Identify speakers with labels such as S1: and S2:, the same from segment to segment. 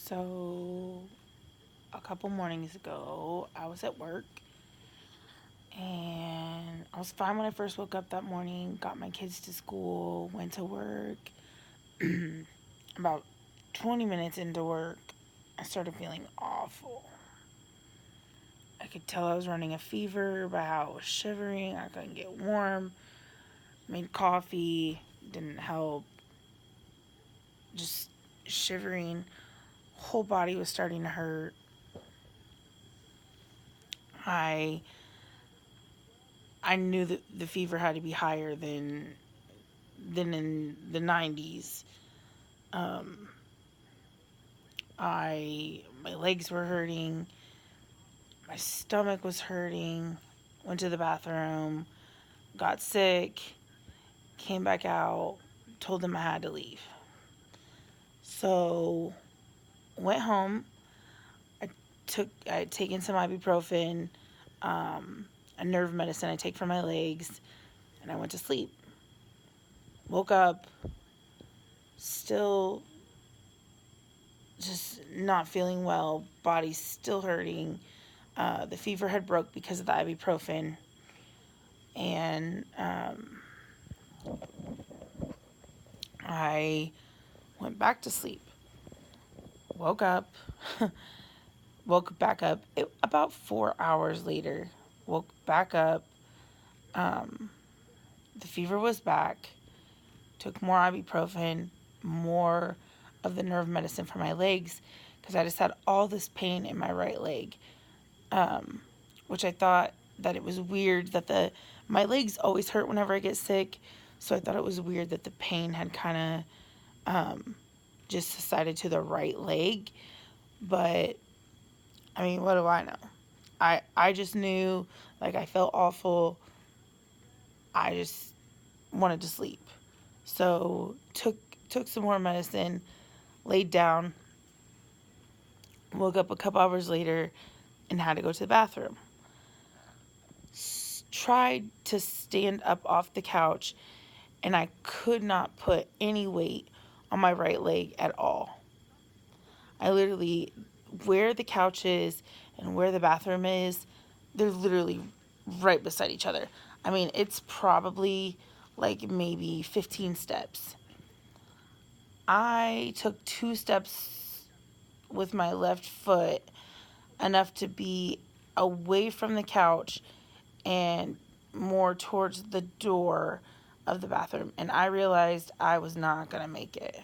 S1: So, a couple mornings ago, I was at work and I was fine when I first woke up that morning, got my kids to school, went to work. About 20 minutes into work, I started feeling awful. I could tell I was running a fever by how I was shivering. I couldn't get warm. Made coffee, didn't help. Just shivering. Whole body was starting to hurt. I I knew that the fever had to be higher than in the 90s. Um, my legs were hurting, my stomach was hurting. Went to the bathroom, got sick, came back out, told them I had to leave. So went home. I had taken some ibuprofen, a nerve medicine I take for my legs, and I went to sleep. Woke up, still just not feeling well, body still hurting. The fever had broke because of the ibuprofen, and I went back to sleep. Woke up, woke back up about 4 hours later. Woke back up. Um, the fever was back. Took more ibuprofen, more of the nerve medicine for my legs, because I just had all this pain in my right leg. um, which I thought that it was weird that my legs always hurt whenever I get sick, so I thought it was weird that the pain had kind of just decided to the right leg. But I mean, what do I know? I just knew, like, I felt awful. I just wanted to sleep, so took some more medicine, laid down, woke up a couple hours later, and had to go to the bathroom. Tried to stand up off the couch, and I could not put any weight on my right leg at all. I literally, where the couch is and where the bathroom is, they're literally right beside each other. I mean, it's probably like maybe 15 steps. I took 2 steps with my left foot, enough to be away from the couch and more towards the door of the bathroom, and I realized I was not going to make it.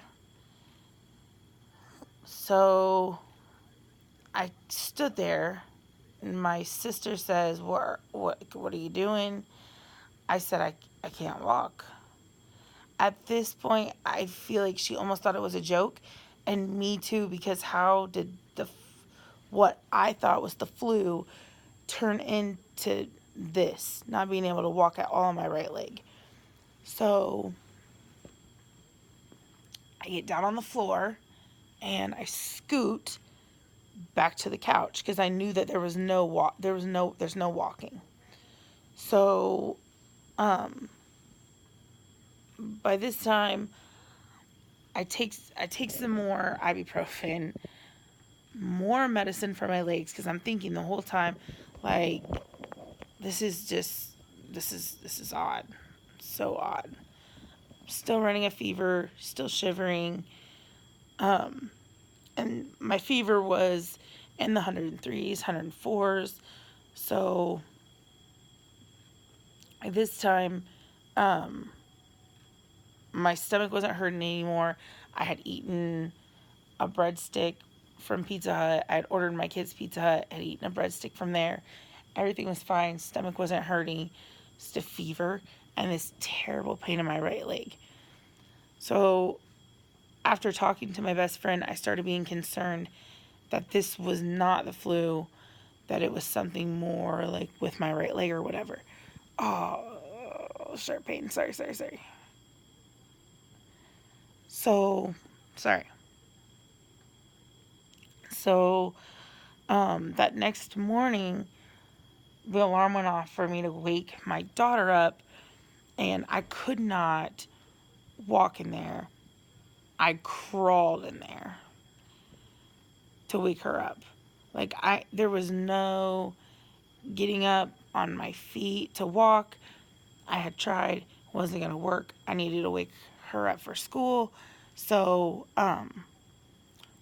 S1: So I stood there, and my sister says, what are you doing? I said, I can't walk. At this point, I feel like she almost thought it was a joke, and me too, because how did what I thought was the flu turn into this, not being able to walk at all on my right leg? So I get down on the floor and I scoot back to the couch because I knew that there was no walk. There's no walking. So by this time, I take some more ibuprofen, more medicine for my legs, because I'm thinking the whole time, like, this is just this is odd, so odd. Still running a fever, still shivering, and my fever was in the 103s, 104s. So this time, um, my stomach wasn't hurting anymore. I had eaten a breadstick from Pizza Hut. I had ordered my kids Pizza Hut. I had eaten a breadstick from there. Everything was fine. Stomach wasn't hurting. Just a fever and this terrible pain in my right leg. So after talking to my best friend, I started being concerned that this was not the flu, that it was something more like with my right leg or whatever. Oh, sharp pain. Sorry. So, sorry. So, that next morning, the alarm went off for me to wake my daughter up, and I could not walk in there. I crawled in there. to wake her up. Like, there was no getting up on my feet to walk. I had tried, wasn't going to work. I needed to wake her up for school. So,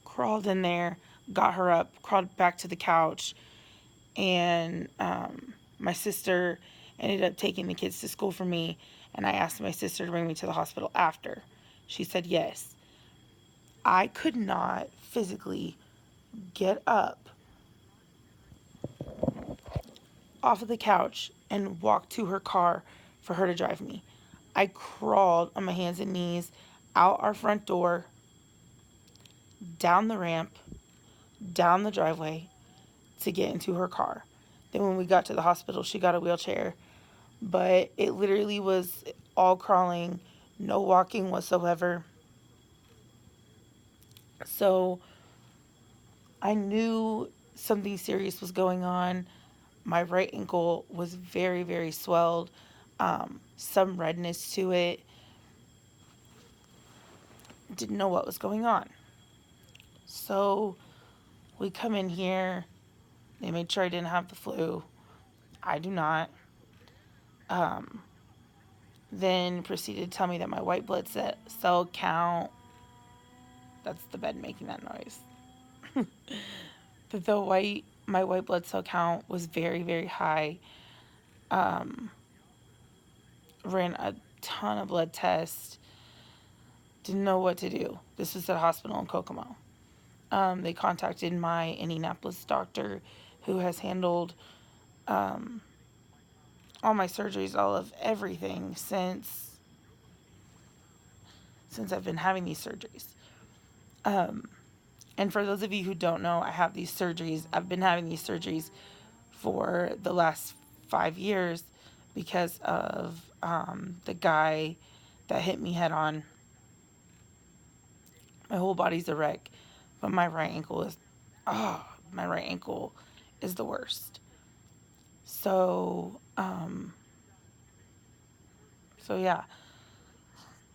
S1: crawled in there, got her up, crawled back to the couch, and my sister ended up taking the kids to school for me, and I asked my sister to bring me to the hospital after. She said yes. I could not physically get up off of the couch and walk to her car for her to drive me. I crawled on my hands and knees out our front door, down the ramp, down the driveway to get into her car. Then when we got to the hospital, she got a wheelchair, but it literally was all crawling, no walking whatsoever. So I knew something serious was going on. My right ankle was very, very swelled, some redness to it. Didn't know what was going on. So we come in here. They made sure I didn't have the flu. I do not. Then proceeded to tell me that my white blood cell count, that's the bed making that noise, that my white blood cell count was very, very high. Ran a ton of blood tests. Didn't know what to do. This was at a hospital in Kokomo. They contacted my Indianapolis doctor, who has handled all my surgeries, all of everything since I've been having these surgeries. And for those of you who don't know, I have these surgeries. I've been having these surgeries for the last 5 years because of the guy that hit me head on. My whole body's a wreck, but my right ankle is the worst. So, yeah.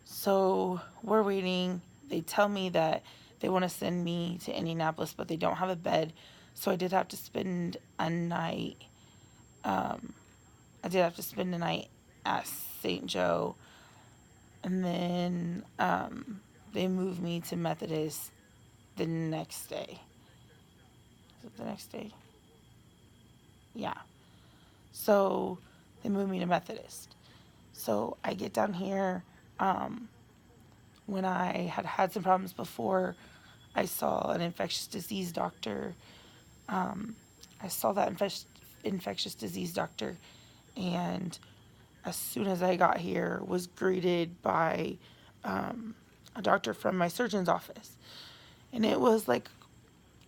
S1: So we're waiting. They tell me that they want to send me to Indianapolis, but they don't have a bed. So I did have to spend a night. At St. Joe, and then they moved me to Methodist the next day. Is it the next day? Yeah. So they moved me to Methodist. So I get down here. When I had some problems before, I saw an infectious disease doctor. I saw that infectious disease doctor, and as soon as I got here, was greeted by a doctor from my surgeon's office. And it was like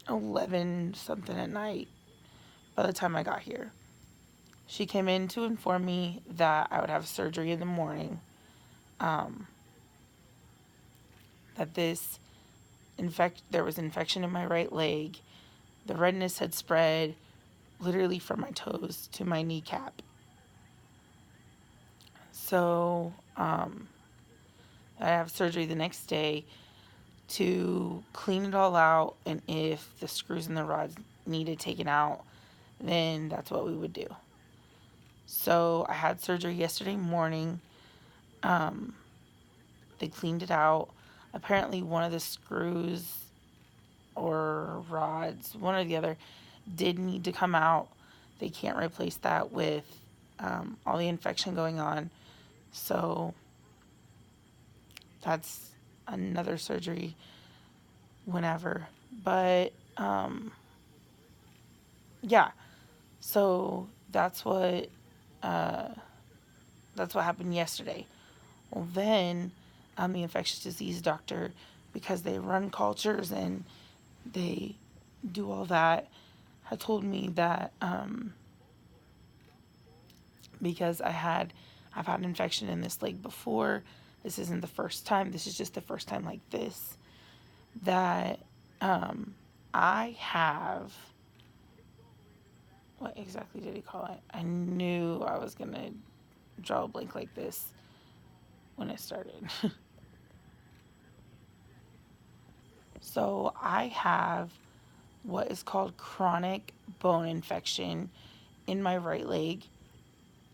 S1: 11 something at night by the time I got here. She came in to inform me that I would have surgery in the morning. That there was infection in my right leg. The redness had spread literally from my toes to my kneecap. So, I have surgery the next day to clean it all out, and if the screws and the rods needed taken out, then that's what we would do. So I had surgery yesterday morning. They cleaned it out. Apparently one of the screws or rods, one or the other, did need to come out. They can't replace that with all the infection going on. So that's another surgery whenever. But yeah, so that's what happened yesterday. Well, then the infectious disease doctor, because they run cultures and they do all that, had told me that because I've had infection in this leg before. This isn't the first time. This is just the first time like this. That I have, what exactly did he call it? I knew I was going to draw a blank like this when it started. So I have what is called chronic bone infection in my right leg.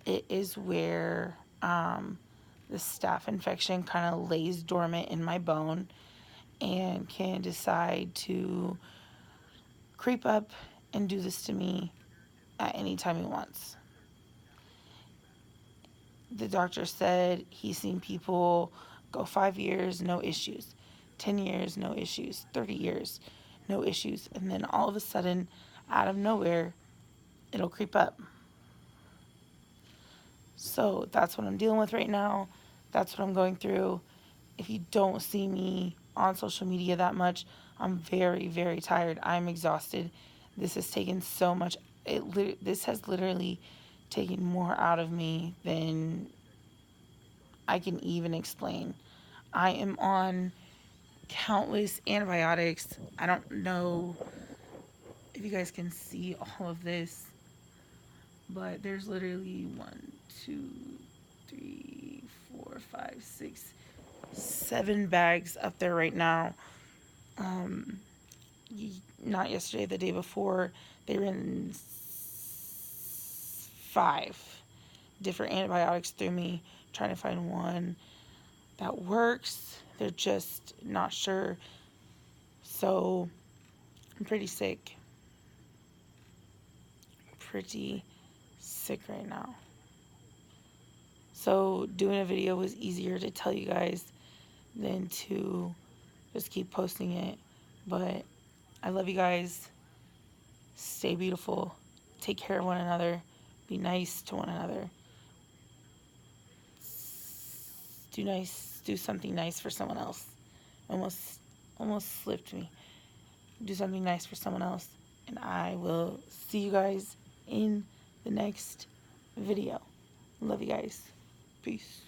S1: It is where the staph infection kind of lays dormant in my bone and can decide to creep up and do this to me at any time he wants. The doctor said he's seen people go 5 years, no issues, 10 years, no issues, 30 years, no issues, and then all of a sudden, out of nowhere, it'll creep up. So that's what I'm dealing with right now. That's what I'm going through. If you don't see me on social media that much, I'm very, very tired. I'm exhausted. This has taken so much. This has literally taken more out of me than I can even explain. I am on countless antibiotics. I don't know if you guys can see all of this, but there's literally 1, 2, 3, 4, 5, 6, 7 bags up there right now. Not yesterday, the day before, they were in 5 different antibiotics through me, trying to find one that works. They're just not sure. So I'm pretty sick. Pretty sick right now. So doing a video was easier to tell you guys than to just keep posting it. But I love you guys. Stay beautiful. Take care of one another. Be nice to one another. Do something nice for someone else. Almost slipped me. Do something nice for someone else. And I will see you guys in the next video. Love you guys. Peace.